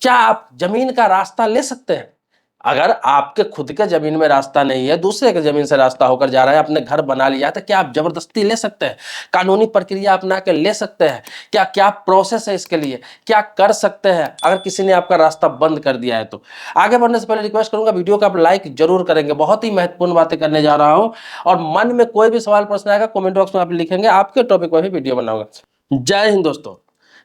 क्या आप जमीन का रास्ता ले सकते हैं? अगर आपके खुद के जमीन में रास्ता नहीं है, दूसरे के जमीन से रास्ता होकर जा रहा है, आपने घर बना लिया, तो क्या आप जबरदस्ती ले सकते हैं? कानूनी प्रक्रिया अपना के ले सकते हैं? क्या क्या प्रोसेस है इसके लिए? क्या कर सकते हैं अगर किसी ने आपका रास्ता बंद कर दिया है तो? आगे बढ़ने से पहले रिक्वेस्ट करूंगा, वीडियो को आप लाइक जरूर करेंगे, बहुत ही महत्वपूर्ण बातें करने जा रहा हूं। और मन में कोई भी सवाल प्रश्न आएगा कमेंट बॉक्स में आप लिखेंगे, आपके टॉपिक पर भी वीडियो बनाऊंगा। जय हिंद दोस्तों।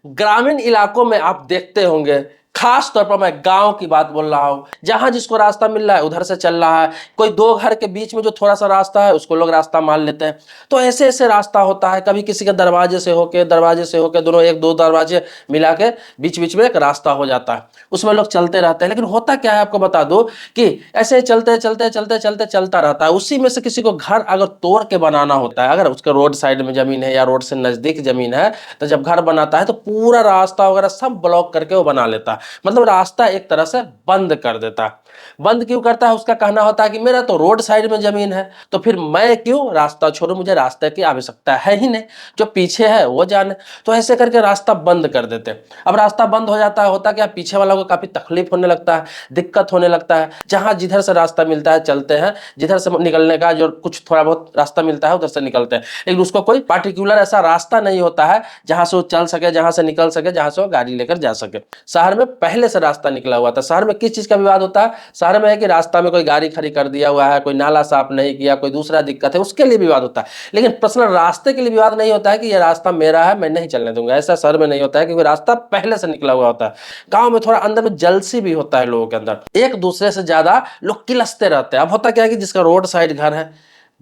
ग्रामीण इलाकों में आप देखते होंगे, खास तौर पर मैं गांव की बात बोल रहा हूं, जहां जिसको रास्ता मिल रहा है उधर से चल रहा है। कोई दो घर के बीच में जो थोड़ा सा रास्ता है उसको लोग रास्ता मान लेते हैं। तो ऐसे ऐसे रास्ता होता है, कभी किसी के दरवाजे से होके दोनों एक दो दरवाजे मिला के बीच बीच में एक रास्ता हो जाता है, उसमें लोग चलते रहते हैं। लेकिन होता क्या है आपको बता दो कि ऐसे चलते चलते चलते चलते चलता रहता है, उसी में से किसी को घर अगर तोड़ के बनाना होता है, अगर उसके रोड साइड में जमीन है या रोड से नजदीक जमीन है, तो जब घर बनाता है तो पूरा रास्ता वगैरह सब ब्लॉक करके वो बना लेता है, मतलब रास्ता एक तरह से बंद कर देता है। बंद क्यों करता है? उसका कहना होता है कि मेरा तो रोड साइड में जमीन है, तो फिर मैं क्यों रास्ता छोड़ूं, मुझे रास्ते की आवश्यकता है ही नहीं, जो पीछे है वो जाने। तो ऐसे करके रास्ता बंद कर देते हैं। अब रास्ता बंद हो जाता है, होता क्या, पीछे वाला को काफी तकलीफ होने लगता है, दिक्कत होने लगता है। जहां जिधर से रास्ता मिलता है चलते हैं, जिधर से निकलने का जो कुछ थोड़ा बहुत रास्ता मिलता है उधर से निकलते हैं, लेकिन उसको कोई पार्टिकुलर ऐसा रास्ता नहीं होता है जहां से वो चल सके, जहां से निकल सके, जहां से वो गाड़ी लेकर जा सके। शहर में पहले से रास्ता निकला हुआ था। शहर में किस चीज का विवाद होता है? शहर में है कि रास्ता में कोई गाड़ी खड़ी कर दिया हुआ है, कोई नाला साफ नहीं किया, कोई दूसरा दिक्कत है, उसके लिए विवाद होता है। लेकिन पर्सनल रास्ते के लिए विवाद नहीं होता है कि ये रास्ता मेरा है, मैं नहीं चलने दूंगा। ऐसा शहर में नहीं होता है, क्योंकि रास्ता पहले से निकला हुआ होता है। गांव में थोड़ा अंदर में जलसी भी होता है लोगों के अंदर, एक दूसरे से ज्यादा लोग किलसते रहते हैं। अब होता क्या है कि जिसका रोड साइड घर है,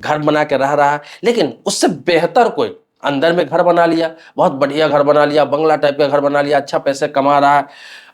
घर बना के रह रहा है, लेकिन उससे बेहतर कोई अंदर में घर बना लिया, बहुत बढ़िया घर बना लिया, बंगला टाइप का घर बना लिया, अच्छा पैसे कमा रहा है।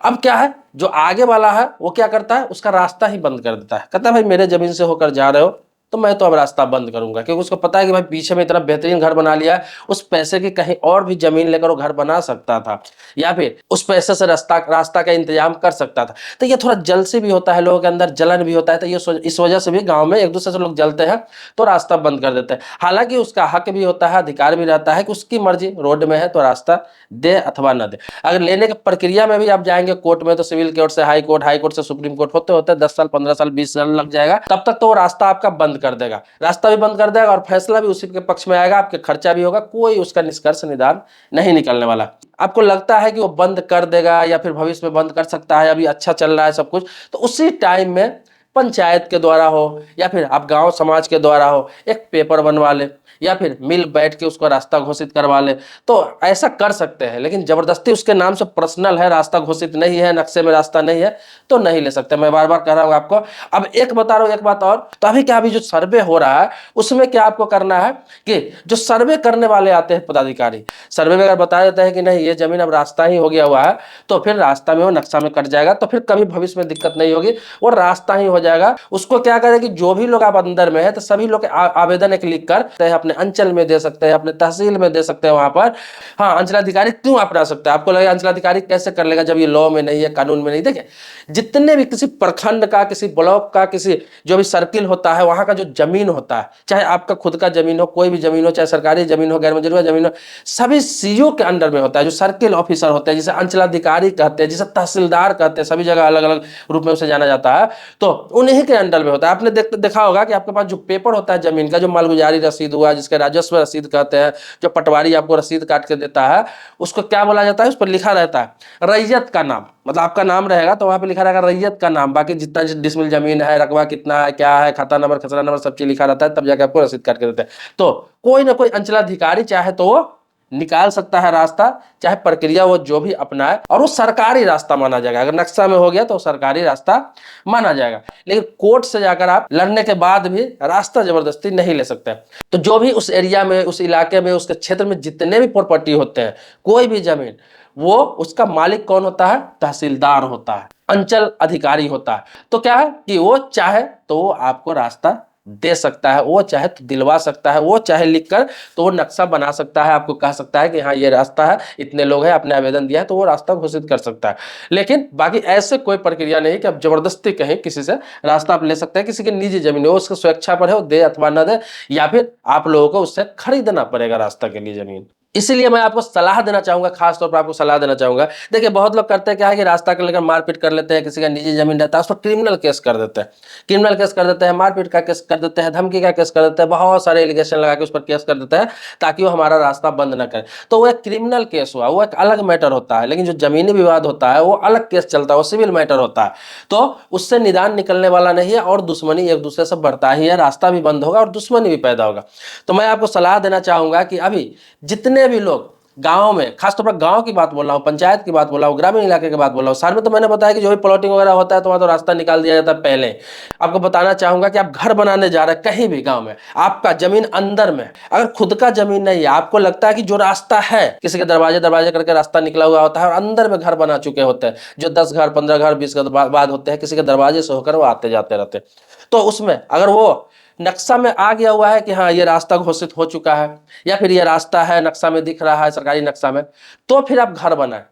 अब क्या है, जो आगे वाला है वो क्या करता है, उसका रास्ता ही बंद कर देता है। कहता है भाई मेरे जमीन से होकर जा रहे हो तो मैं तो अब रास्ता बंद करूंगा, क्योंकि उसको पता है कि भाई पीछे में इतना बेहतरीन घर बना लिया है, उस पैसे की कहीं और भी जमीन लेकर वो घर बना सकता था, या फिर उस पैसे से रास्ता का इंतजाम कर सकता था। तो ये थोड़ा जलसी भी होता है, लोगों के अंदर जलन भी होता है। तो ये इस वजह से भी गांव में एक दूसरे से लोग जलते हैं तो रास्ता बंद कर देते हैं। हालांकि उसका हक भी होता है, अधिकार भी रहता है कि उसकी मर्जी, रोड में है तो रास्ता दे अथवा न दे। अगर लेने की प्रक्रिया में भी आप जाएंगे कोर्ट में, तो सिविल कोर्ट से हाई कोर्ट से सुप्रीम कोर्ट होते होते 10 साल 15 साल 20 साल लग जाएगा, तब तक तो वो रास्ता आपका बंद कर देगा, रास्ता भी बंद कर देगा और फैसला भी उसी के पक्ष में आएगा, आपके खर्चा भी होगा, कोई उसका निष्कर्ष निदान नहीं निकलने वाला। आपको लगता है कि वो बंद कर देगा या फिर भविष्य में बंद कर सकता है, अभी अच्छा चल रहा है सब कुछ, तो उसी टाइम में पंचायत के द्वारा हो या फिर आप गांव समाज के द्वारा हो, एक पेपर बनवा ले या फिर मिल बैठ के उसको रास्ता घोषित करवा ले, तो ऐसा कर सकते हैं। लेकिन जबरदस्ती उसके नाम से पर्सनल है, रास्ता घोषित नहीं है, नक्शे में रास्ता नहीं है, तो नहीं ले सकते। मैं बार बार कह रहा हूं आपको। अब एक बता रहा हूं, एक बात और, तो अभी क्या, अभी जो सर्वे हो रहा है उसमें क्या आपको करना है कि जो सर्वे करने वाले आते हैं पदाधिकारी, सर्वे में अगर बता देते हैं कि नहीं ये जमीन अब रास्ता ही हो गया हुआ है, तो फिर रास्ता में वो नक्शा में कट जाएगा, तो फिर कभी भविष्य में दिक्कत नहीं होगी, वो रास्ता ही हो जाएगा। उसको क्या करें कि जो भी लोग आप अंदर में है, तो सभी लोग आवेदन एक लिख कर अपने अंचल में दे सकते हैं, अपने तहसील में दे सकते हैं। वहां पर हाँ, अंचलाधिकारी क्यों अपना सकता है? आपको लगेगा अंचलाधिकारी कैसे कर लेगा जब ये लॉ में नहीं है, कानून में नहीं। देखिए, जितने भी किसी प्रखंड का, किसी ब्लॉक का, किसी जो भी सर्किल होता है, वहां का जो जमीन होता है, चाहे आपका खुद का जमीन हो, कोई भी जमीन हो, चाहे सरकारी जमीन हो, गैर मंजूरी जमीन हो, सभी सीओ के अंडर में होता है। जो सर्किल ऑफिसर होते हैं, जिसे अंचलाधिकारी कहते हैं, जिसे तहसीलदार कहते हैं, सभी जगह अलग अलग रूप में उसे जाना जाता है, तो उन्हीं के अंडर में होता है। आपने देखा होगा कि आपके पास जो पेपर होता है जमीन का, जो मालगुजारी रसीद हुआ, जिसके राजस्व रसीद कहते हैं, जो पटवारी आपको रसीद काट के देता है, उसको क्या बोला जाता है? उस पर लिखा रहता है रैयत का नाम, मतलब आपका नाम रहेगा तो वहां पे लिखा रहेगा रैयत का नाम, बाकी जितना डिसमिल जमीन है, रकबा कितना है, क्या है, खाता नंबर, खसरा नंबर, सब चीज लिखा रहता है, तब जाके आपको रसीद काट के देते हैं। तो कोई ना कोई अंचलाधिकारी चाहे तो वो निकाल सकता है रास्ता, चाहे प्रक्रिया वो जो भी अपनाए, और वो सरकारी रास्ता माना जाएगा। अगर नक्शा में हो गया तो सरकारी रास्ता माना जाएगा। लेकिन कोर्ट से जाकर आप लड़ने के बाद भी रास्ता जबरदस्ती नहीं ले सकते। तो जो भी उस एरिया में, उस इलाके में, उसके क्षेत्र में जितने भी प्रॉपर्टी होते हैं, कोई भी जमीन, वो उसका मालिक कौन होता है? तहसीलदार होता है, अंचल अधिकारी होता है। तो क्या है कि वो चाहे तो वो आपको रास्ता दे सकता है, वो चाहे तो दिलवा सकता है, वो चाहे लिखकर तो वो नक्शा बना सकता है, आपको कह सकता है कि हाँ ये रास्ता है, इतने लोग हैं, आपने आवेदन दिया है, तो वो रास्ता घोषित कर सकता है। लेकिन बाकी ऐसे कोई प्रक्रिया नहीं कि आप जबरदस्ती कहीं किसी से रास्ता आप ले सकते हैं। किसी की निजी जमीन हो, उसकी स्वेच्छा पर है, वो दे अथवा न दे, या फिर आप लोगों को उससे खरीदना पड़ेगा रास्ता के लिए जमीन। इसीलिए मैं आपको सलाह देना चाहूंगा, खास तौर पर आपको सलाह देना चाहूंगा। देखिए बहुत लोग करते हैं क्या है कि रास्ता को लेकर मारपीट कर लेते हैं, किसी का निजी जमीन रहता है उस पर क्रिमिनल केस कर देते हैं, क्रिमिनल केस कर देते हैं, मारपीट का केस कर देते हैं, धमकी का केस कर देते हैं, बहुत सारे एलिगेशन लगा के उस पर केस कर देते हैं ताकि वो हमारा रास्ता बंद न करे। तो वो एक क्रिमिनल केस हुआ, वो एक अलग मैटर होता है। लेकिन जो जमीनी विवाद होता है वो अलग केस चलता है, वो सिविल मैटर होता है। तो उससे निदान निकलने वाला नहीं है और दुश्मनी एक दूसरे से बढ़ता ही है, रास्ता भी बंद होगा और दुश्मनी भी पैदा होगा। तो मैं आपको सलाह देना चाहूंगा कि अभी जितने भी लोग गांव में, खासतौर पर गांव की बात बोल रहा हूँ, पंचायत की बात बोल रहा हूँ, ग्रामीण इलाके की बात बोल रहा हूँ, शहर में तो मैंने बताया कि जो भी प्लॉटिंग वगैरह होता है तो वहाँ तो रास्ता निकाल दिया जाता है पहले। आपको बताना चाहूंगा कि आप घर बनाने जा रहे हैं कहीं भी गांव में, आपका जमीन अंदर में, अगर खुद का जमीन नहीं है, आपको लगता है कि जो रास्ता है, किसी के दरवाजे दरवाजे करके रास्ता निकला हुआ होता है और अंदर में घर बना चुके होते हैं, जो 10 घर 15 घर 20 घर बाद होते हैं, किसी के दरवाजे से होकर वो आते जाते रहते हैं। तो उसमें अगर वो नक्शा में आ गया हुआ है कि हाँ ये रास्ता घोषित हो चुका है, या फिर ये रास्ता है नक्शा में दिख रहा है, सरकारी नक्शा में, तो फिर आप घर बनाएं।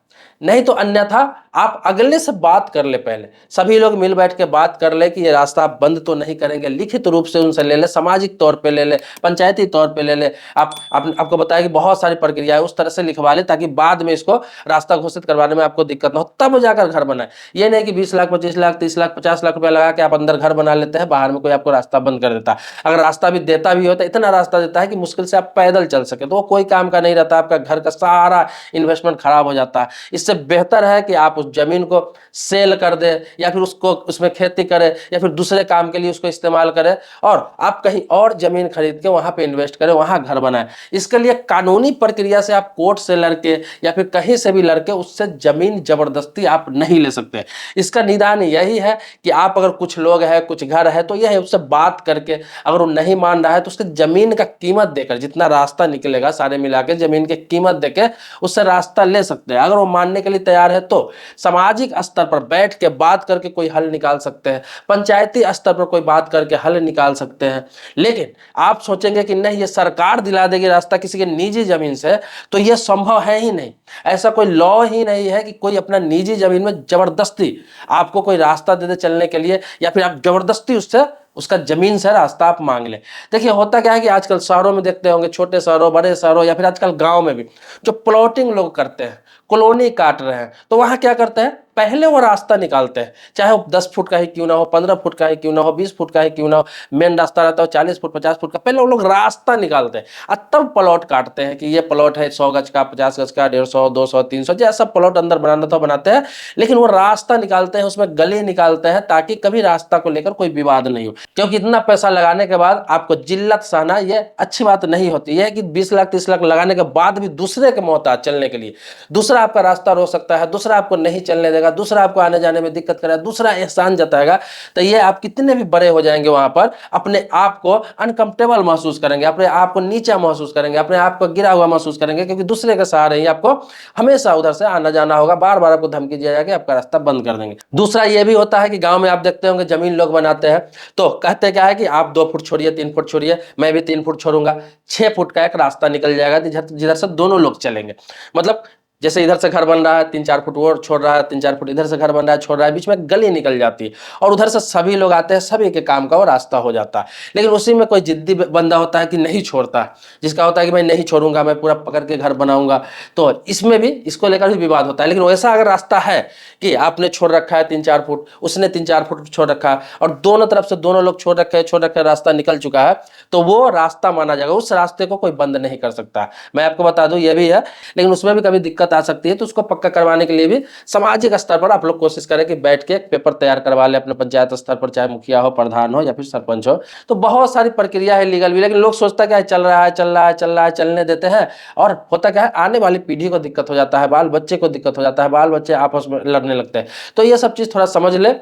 नहीं तो अन्यथा आप अगले से बात कर ले, पहले सभी लोग मिल बैठ के बात कर ले कि ये रास्ता आप बंद तो नहीं करेंगे, लिखित रूप से उनसे ले ले, सामाजिक तौर पे ले ले, पंचायती तौर पे ले ले। आपको बताया कि बहुत सारी प्रक्रिया है, उस तरह से लिखवा ले ताकि बाद में इसको रास्ता घोषित करवाने में आपको दिक्कत ना हो, तब जाकर घर बनाए। ये नहीं कि 20 लाख 25 लाख 30 लाख 50 लाख रुपया लगा के आप अंदर घर बना लेते हैं, बाहर में कोई आपको रास्ता बंद कर देता है। अगर रास्ता भी देता भी होता, इतना रास्ता देता है कि मुश्किल से आप पैदल चल सके, तो वो कोई काम का नहीं रहता, आपका घर का सारा इन्वेस्टमेंट खराब हो जाता है। इससे बेहतर है कि आप उस जमीन को सेल कर दे, या फिर उसको उसमें खेती करे, या फिर दूसरे काम के लिए उसको इस्तेमाल करे, और आप कहीं और जमीन खरीद के वहां पे इन्वेस्ट करें, वहां घर बनाए। इसके लिए कानूनी प्रक्रिया से आप कोर्ट से लड़के या फिर कहीं से भी लड़के उससे जमीन जबरदस्ती आप नहीं ले सकते। इसका निदान यही है कि आप अगर कुछ लोग हैं, कुछ घर है, तो यह है उससे बात करके, अगर वो नहीं मान रहा है तो उसके जमीन का कीमत देकर, जितना रास्ता निकलेगा सारे मिला के जमीन की कीमत देके उससे रास्ता ले सकते हैं। अगर वो मानने के लिए तैयार है तो सामाजिक स्तर पर बैठ के बात करके कोई हल निकाल सकते हैं, पंचायती स्तर पर कोई बात करके हल निकाल सकते हैं। लेकिन आप सोचेंगे कि नहीं ये सरकार दिला देगी रास्ता किसी के निजी जमीन से, तो यह संभव है ही नहीं। ऐसा कोई लॉ ही नहीं है कि कोई अपना निजी जमीन में जबरदस्ती आपको कोई रास्ता दे दे चलने के लिए, या फिर आप जबरदस्ती उससे उसका जमीन से रास्ता आप मांग ले। देखिए होता क्या है कि आजकल शहरों में देखते होंगे, छोटे शहरों बड़े शहरों या फिर आजकल गांव में भी जो प्लॉटिंग लोग करते हैं, कॉलोनी काट रहे हैं, तो वहां क्या करते हैं, पहले वो रास्ता निकालते हैं, चाहे वो 10 फुट का ही क्यों ना हो, 15 फुट का ही क्यों ना हो, 20 फुट का ही क्यों ना हो, मेन रास्ता रहता है 40 फुट 50 फुट का, पहले वो लोग रास्ता निकालते हैं और तब प्लॉट काटते हैं कि ये प्लॉट है 100 गज का, 50 गज का, 150 200 300 जैसा प्लॉट अंदर बनाना था बनाते हैं। लेकिन वो रास्ता निकालते हैं, उसमें गली निकालते हैं ताकि कभी रास्ता को लेकर कोई विवाद नहीं हो, क्योंकि इतना पैसा लगाने के बाद आपको जिल्लत सहना ये अच्छी बात नहीं होती है कि 20 लाख 30 लाख लगाने के बाद भी दूसरे के मोहताज चलने के लिए, दूसरा आपका रास्ता रोक सकता है, दूसरा आपको नहीं चलने देगा, दूसरा आपको आने जाने में दिक्कत करेगा, दूसरा एहसान जताएगा, तो ये आप कितने भी बड़े हो जाएंगे वहां पर अपने आप को अनकंफर्टेबल महसूस करेंगे, अपने आप को नीचा महसूस करेंगे, अपने आप को गिरा हुआ महसूस करेंगे, क्योंकि दूसरे के सहारे ही आपको हमेशा उधर से आना जाना होगा, बार बार आपको धमकी दिया जाएगा आपका रास्ता बंद कर देंगे। दूसरा ये भी होता है कि गांव में आप देखते होंगे जमीन लोग बनाते हैं, तो कहते क्या है कि आप 2 फुट छोड़िए 3 फुट छोड़िए, मैं भी 3 फुट छोड़ूंगा, 6 फुट का एक रास्ता निकल जाएगा जिधर से दोनों लोग चलेंगे। मतलब जैसे इधर से घर बन रहा है 3-4 फुट वो छोड़ रहा है, 3-4 फुट इधर से घर बन रहा है छोड़ रहा है, बीच में गली निकल जाती है और उधर से सभी लोग आते हैं, सभी के काम का वो रास्ता हो जाता है। लेकिन उसी में कोई जिद्दी बंदा होता है कि नहीं छोड़ता, जिसका होता है कि मैं नहीं छोड़ूंगा, मैं पूरा पकड़ के घर बनाऊंगा, तो इसमें भी इसको लेकर भी विवाद होता है। लेकिन वैसा अगर रास्ता है कि आपने छोड़ रखा है 3-4 फुट, उसने 3-4 फुट छोड़ रखा है और दोनों तरफ से दोनों लोग छोड़ रखे रास्ता निकल चुका है, तो वो रास्ता माना जाएगा, उस रास्ते को कोई बंद नहीं कर सकता। मैं आपको बता दूं ये भी है, लेकिन उसमें भी कभी दिक्कत आ सकती है, तो उसको पक्का करवाने के लिए भी सामाजिक स्तर पर आप लोग कोशिश करें कि बैठ के एक पेपर तैयार करवा ले अपने पंचायत स्तर पर, चाहे मुखिया हो, प्रधान हो या फिर सरपंच हो। तो बहुत सारी प्रक्रिया है लीगल भी, लेकिन लोग सोचता क्या है चल रहा है चल रहा है चल रहा है, चलने देते हैं, और होता क्या है आने वाली पीढ़ी को दिक्कत हो जाता है, बाल बच्चे को दिक्कत हो जाता है, बाल बच्चे आपस में लड़ने लगते हैं। तो ये सब चीज थोड़ा समझ ले।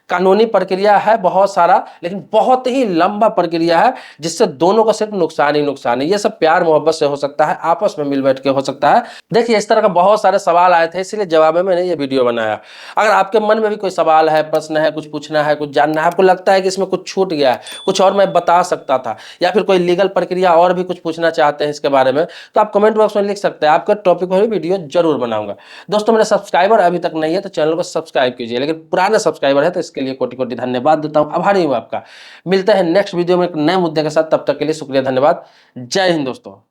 कानूनी प्रक्रिया है बहुत सारा, लेकिन बहुत ही लंबा प्रक्रिया है, जिससे दोनों को सिर्फ नुकसान ही नुकसान है। ये सब प्यार मोहब्बत से हो सकता है, आपस में मिल बैठ के हो सकता है। देखिए इस तरह का बहुत सारे सवाल आए थे, इसलिए जवाब में मैंने ये वीडियो बनाया। अगर आपके मन में भी कोई सवाल है, प्रश्न है, कुछ पूछना है, कुछ जानना है, आपको लगता है कि इसमें कुछ छूट गया है, कुछ और मैं बता सकता था, या फिर कोई लीगल प्रक्रिया और भी कुछ पूछना चाहते हैं इसके बारे में, तो आप कमेंट बॉक्स में लिख सकते हैं, आपके टॉपिक पर भी वीडियो जरूर बनाऊंगा। दोस्तों मेरे सब्सक्राइबर अभी तक नहीं है तो चैनल को सब्सक्राइब कीजिए, लेकिन पुराने सब्सक्राइबर है तो इसके लिए कोटि कोटि धन्यवाद देता हूं, आभारी हूं आपका। मिलते हैं नेक्स्ट वीडियो में एक नए मुद्दे के साथ, तब तक के लिए शुक्रिया, धन्यवाद, जय हिंद दोस्तों।